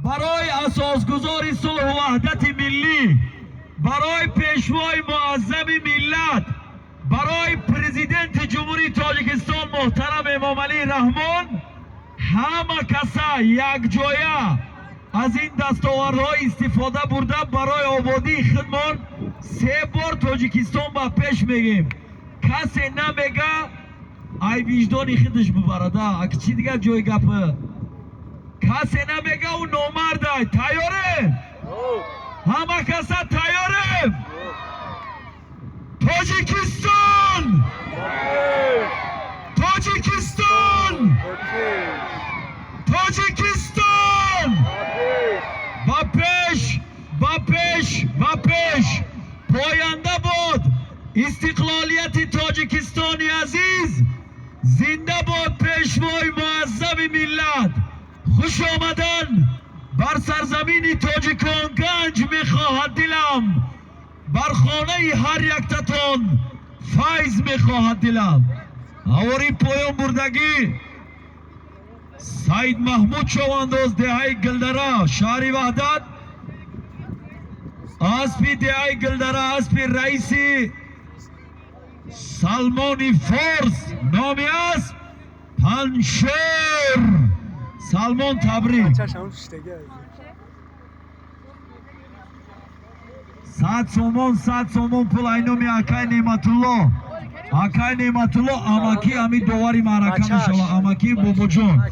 برای اساسگذاری صلح و وحدت ملی، برای پیشوای معظم ملت، برای پرزیدنت جمهوری تاجیکستان محترم امام علی رحمان، همه کسا یک جایه از این دستاوردها استفاده برده برای آبادی خودمان 3 بار تاجیکستان با پیش میگیم. کسی نمیگه ای وجدانی خودش ببرده، اگه چی دیگه جای گپه کسی نمیگه او نامرده. تیاره؟ همه کسا تیاره؟ تاجیکستان! تاجیکستان! تاجیکستان! با پیش پاینده باد استقلالیت تاجیکستانی عزیز. زنده باد پیشوای معظم ملت. خوش آمدن بر سرزمین تاجیکان گنج میخواهد دلم، بر خانه هر یک تتان فیض میخواهد دلم. اوری پایان بردگی سید محمود شواندوز دهی گلدره شهری وحدت، اسپی دهی گلدره اسپی رئیسی سلمانی فورس نامی است پنشور سلمان تبریک. 100 سومون پول اینومی اکای نعمتالله اماکی همی دواری معرکه میشوه. اماکی بابا جان